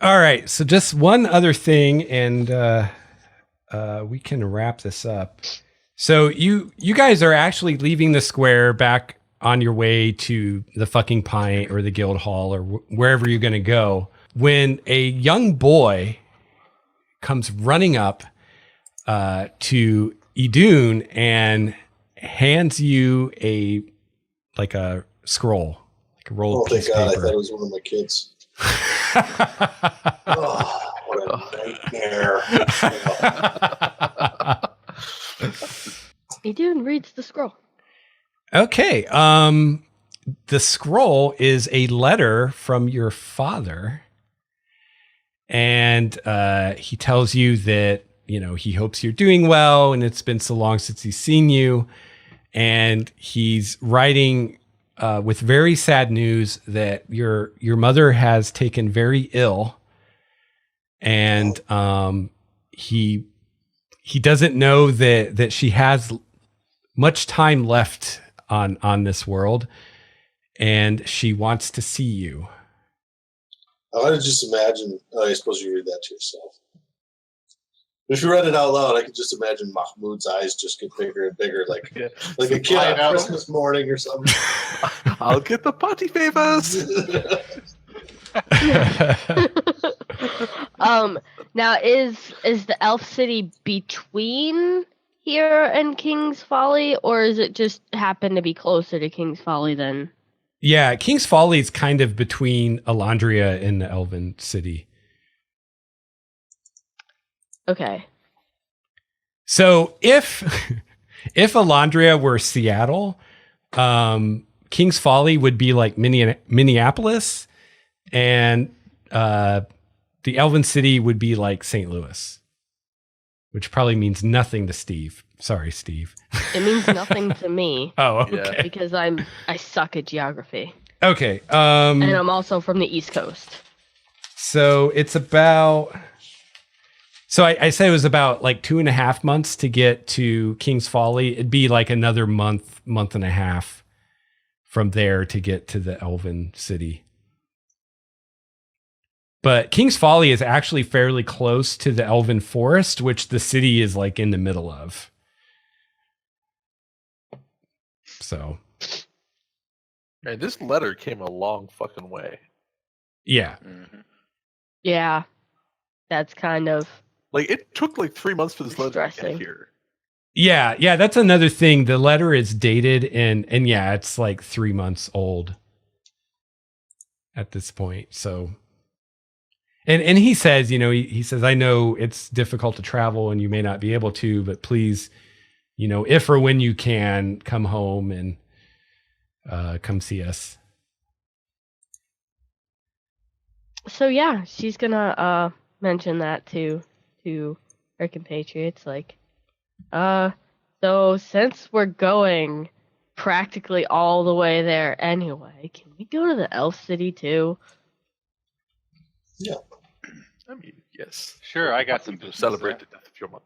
All right. So just one other thing, and we can wrap this up. So you guys are actually leaving the square back on your way to the fucking pint or the guild hall or wherever you're going to go when a young boy comes running up to Idunn and hands you a scroll, like a roll of piece of God, paper. I thought it was one of my kids. Oh, what a nightmare. Idunn reads the scroll. Okay. The scroll is a letter from your father. And he tells you that, he hopes you're doing well and it's been so long since he's seen you. And he's writing with very sad news that your mother has taken very ill. And he doesn't know that she has much time left on this world, and she wants to see you. I want to just imagine. I suppose you read that to yourself. If you read it out loud, I could just imagine Mahmoud's eyes just get bigger and bigger, like a kid on Christmas morning or something. I'll get the potty favors. Now is the elf city between here and King's Folly, or is it just happen to be closer to King's Folly than? Yeah, King's Folly is kind of between Alandria and the Elven City. Okay. So if Alandria were Seattle, King's Folly would be like Minneapolis, and the Elven City would be like St. Louis, which probably means nothing to Steve. Sorry, Steve. It means nothing to me. Oh, okay. Yeah. Because I suck at geography. Okay. And I'm also from the East Coast. So it's about. So I say it was about like 2.5 months to get to King's Folly. It'd be like another month and a half from there to get to the Elven City. But King's Folly is actually fairly close to the Elven Forest, which the city is like in the middle of. So. Man, this letter came a long fucking way. Yeah. Mm-hmm. Yeah. That's kind of. Like, it took like 3 months for this letter to Stressing. get here. Yeah, that's another thing. The letter is dated and yeah, it's like 3 months old at this point. So and he says, he says, I know it's difficult to travel and you may not be able to, but please, if or when you can, come home and come see us. So yeah, she's gonna mention that to her compatriots, like, so since we're going practically all the way there anyway, can we go to the Elf City too? Yeah. I mean, yes. Sure, I got some to business celebrate there. the death of your mother.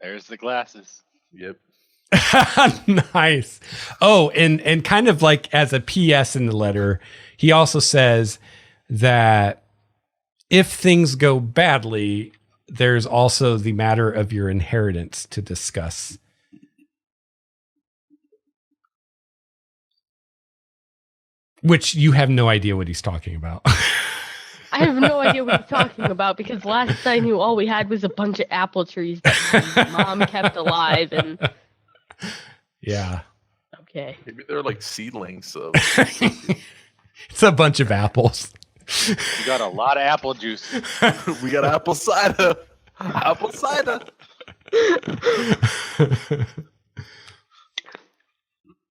There's the glasses. Yep. Nice. Oh, and kind of like as a PS in the letter, he also says that if things go badly, there's also the matter of your inheritance to discuss. Which you have no idea what he's talking about. I have no idea what he's talking about because last I knew all we had was a bunch of apple trees that my mom kept alive and. Yeah. Okay. Maybe they're like seedlings of. It's a bunch of apples. You got a lot of apple juice. We got apple cider. Apple cider.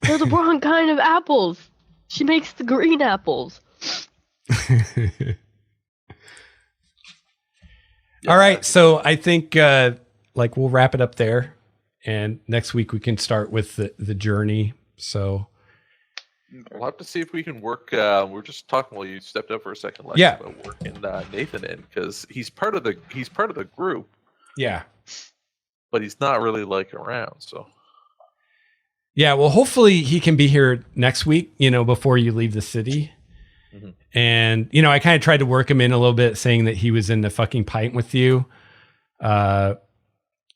They're the wrong kind of apples. She makes the green apples. All right. So I think we'll wrap it up there. And next week we can start with the journey. So We'll have to see if we can work. We're just talking while you stepped up for a second, Lex, Yeah. about working Nathan in because he's part of the group, yeah. but he's not really like around. So Yeah, well, hopefully he can be here next week, before you leave the city. Mm-hmm. And, I kind of tried to work him in a little bit, saying that he was in the fucking pint with you.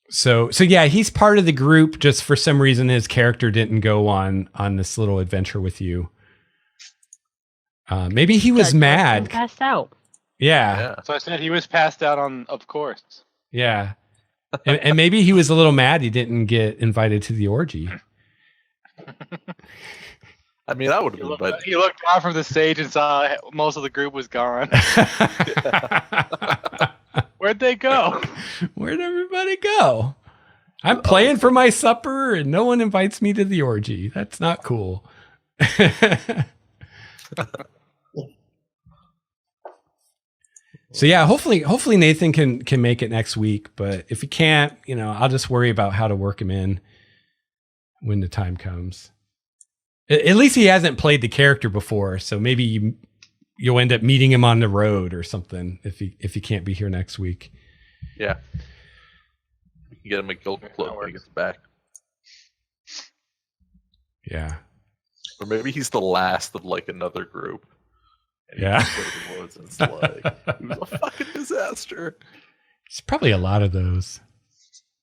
So yeah, he's part of the group. Just for some reason, his character didn't go on this little adventure with you. Maybe he was mad. Passed out. Yeah. So I said he was passed out on, of course. Yeah. and maybe he was a little mad he didn't get invited to the orgy. I mean, I would have been, but he looked down from the stage and saw most of the group was gone. Where'd they go? Where'd everybody go? I'm playing for my supper and no one invites me to the orgy. That's not cool. So yeah, hopefully Nathan can make it next week. But if he can't, I'll just worry about how to work him in when the time comes. At least he hasn't played the character before, so maybe you'll end up meeting him on the road or something if he can't be here next week. Yeah, you can get him a guild cloak when he gets back. Yeah, or maybe he's the last of like another group. And yeah, it's like it was a fucking disaster. There's probably a lot of those.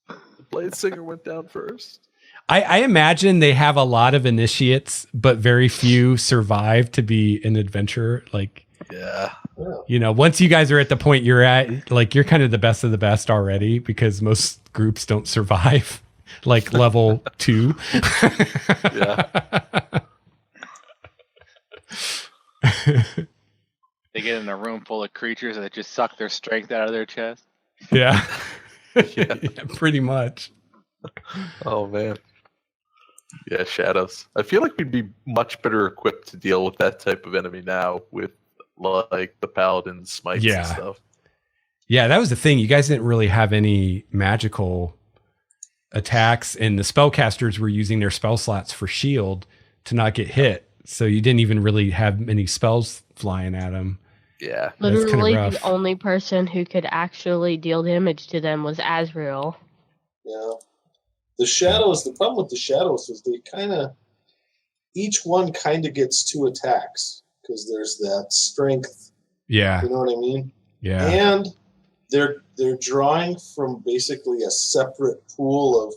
The Blade Singer went down first. I imagine they have a lot of initiates, but very few survive to be an adventurer. Like, yeah, once you guys are at the point you're at, like, you're kind of the best of the best already, because most groups don't survive like level 2. Yeah. They get in a room full of creatures that just suck their strength out of their chest. Yeah. Yeah, pretty much. Oh man. Yeah, shadows. I feel like we'd be much better equipped to deal with that type of enemy now with like the paladin smites and stuff. Yeah, that was the thing. You guys didn't really have any magical attacks, and the spellcasters were using their spell slots for shield to not get hit. So you didn't even really have many spells flying at them. Yeah. Literally the only person who could actually deal damage to them was Azrael. Yeah. The shadows, the problem with the shadows is they each one kind of gets 2 attacks because there's that strength. Yeah. You know what I mean? Yeah. And they're drawing from basically a separate pool of,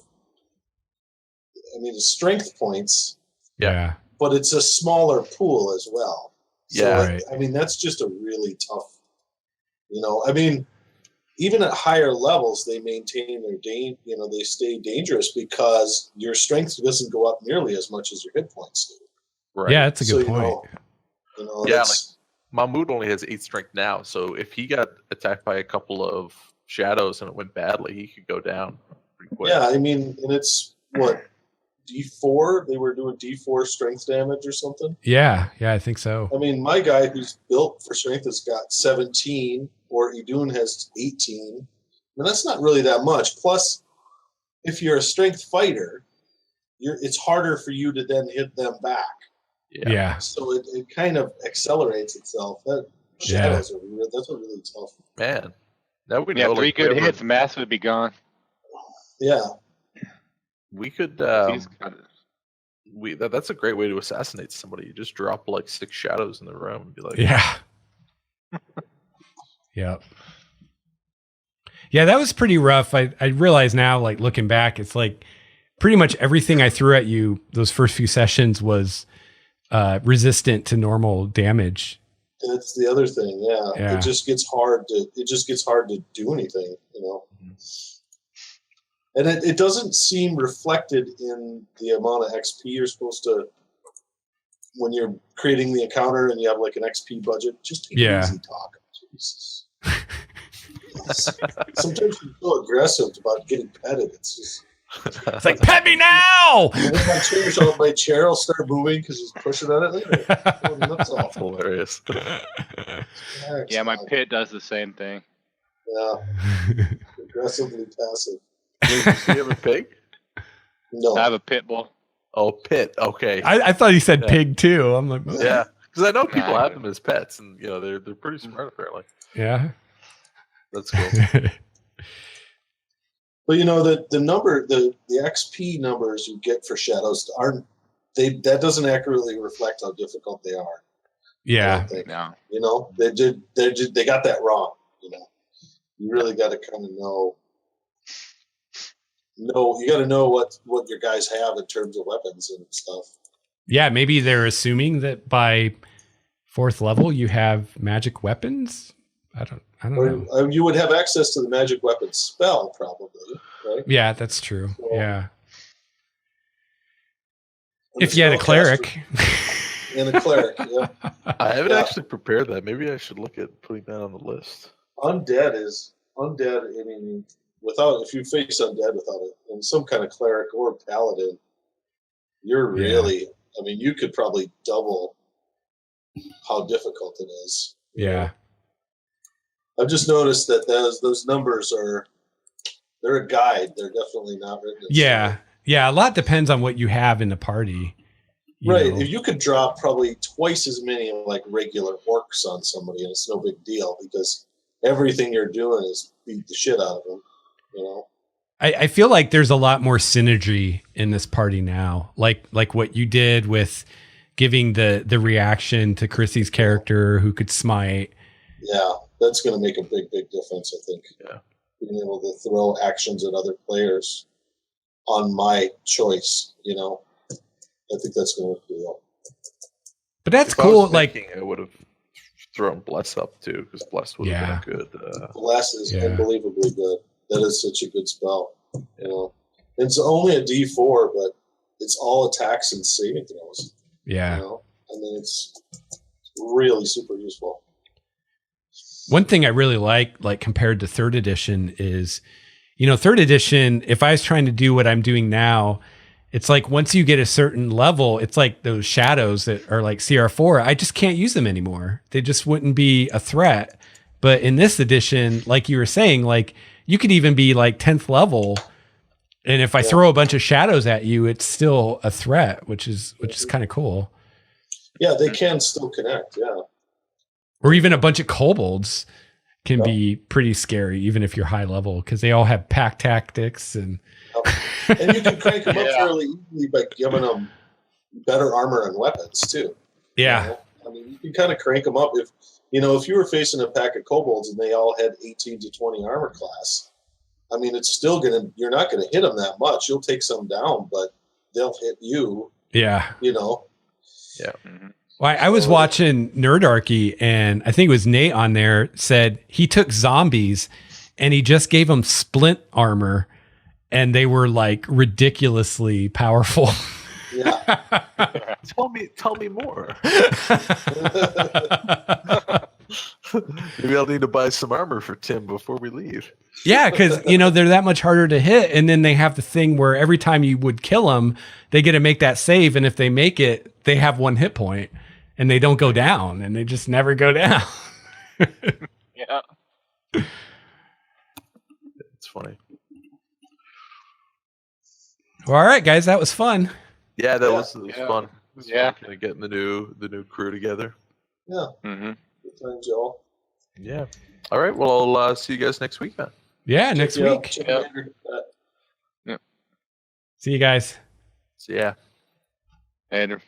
strength points. Yeah. But it's a smaller pool as well. So, yeah. Right. That's just a really tough, even at higher levels, they maintain their they stay dangerous because your strength doesn't go up nearly as much as your hit points do. Right. Yeah, that's a good point. Yeah, like Mahmoud only has 8 strength now, so if he got attacked by a couple of shadows and it went badly, he could go down pretty quick. Yeah, and it's what, D4? They were doing D4 strength damage or something? Yeah, I think so. My guy who's built for strength has got 17, or Idunn has 18. That's not really that much. Plus, if you're a strength fighter, it's harder for you to then hit them back. Yeah. So it kind of accelerates itself. Shadows that's a really tough. Man. Now we know 3 good hits, mass would be gone. Yeah. We could that's a great way to assassinate somebody. You just drop like 6 shadows in the room and be like, yeah. Yep. Yeah, that was pretty rough. I realize now, like, looking back, it's like pretty much everything I threw at you those first few sessions was resistant to normal damage. That's the other thing. Yeah. It just gets hard to do anything, Mm-hmm. And it doesn't seem reflected in the amount of XP you're supposed to, when you're creating the encounter and you have like an XP budget. Just take it easy, talk. Jesus. Sometimes you're so aggressive about getting petted. It's like, pet me now! My chair will start moving because he's pushing on it. That's awful. Hilarious. Yeah, my pit does the same thing. Yeah. Aggressively passive. Wait, do you have a pig? No. I have a pit bull. Oh, pit. Okay. I thought he said pig too. I'm like, what? Yeah, because I know people have them as pets, and they're pretty smart apparently. Yeah. That's cool. But the XP numbers you get for shadows that doesn't accurately reflect how difficult they are. Yeah. No. They got that wrong. You really got to kind of know. You got to know what your guys have in terms of weapons and stuff. Yeah, maybe they're assuming that by 4th level you have magic weapons. I don't know. You would have access to the magic weapon spell, probably, right? Yeah, that's true. So, yeah. If you had a cleric. And a cleric, yeah. I haven't actually prepared that. Maybe I should look at putting that on the list. Undead. I mean, if you face undead without it, and some kind of cleric or paladin, you're really. I mean, you could probably double how difficult it is. Yeah. I've just noticed that those numbers they're a guide. They're definitely not written. Yeah. Yeah. A lot depends on what you have in the party. Right. If you could drop probably twice as many like regular orcs on somebody, and it's no big deal because everything you're doing is beat the shit out of them. I feel like there's a lot more synergy in this party now. Like what you did with giving the reaction to Chrissy's character who could smite. Yeah, that's going to make a big difference, I think. Yeah. Being able to throw actions at other players on my choice, I think that's going to work well. But that's If cool. I would have thrown Bless up too, because Bless would have been a good. Bless is unbelievably good. That is such a good spell. It's only a D4, but it's all attacks and saving throws. Yeah. I mean, it's really super useful. One thing I really like compared to 3rd edition is, 3rd edition, if I was trying to do what I'm doing now, it's like once you get a certain level, it's like those shadows that are like CR4, I just can't use them anymore. They just wouldn't be a threat. But in this edition, like you were saying, like you could even be like 10th level, and if I throw a bunch of shadows at you, it's still a threat, which is kind of cool. Yeah, they can still connect. Yeah. Or even a bunch of kobolds can be pretty scary, even if you're high level, because they all have pack tactics and you can crank them up fairly easily by giving them better armor and weapons too. Yeah. I mean, you can kind of crank them up if you were facing a pack of kobolds and they all had 18 to 20 armor class. I mean, it's still you're not gonna hit them that much. You'll take some down, but they'll hit you. Yeah. Yeah. Mm-hmm. Well, I was watching Nerdarchy, and I think it was Nate on there said he took zombies and he just gave them splint armor, and they were like ridiculously powerful. Yeah. Tell me more. Maybe I'll need to buy some armor for Tim before we leave. Yeah, because they're that much harder to hit, and then they have the thing where every time you would kill them, they get to make that save, and if they make it, they have 1 hit point, and they don't go down, and they just never go down. Yeah. It's funny. Well, all right, guys, that was fun. Yeah, that was fun. It was Yeah. fun kind of getting the new crew together. Yeah. Mm-hmm. Good time, Joel. Yeah. All right. Well, I'll see you guys next week then. Yeah, next week. Yeah. See you guys. See ya. Later.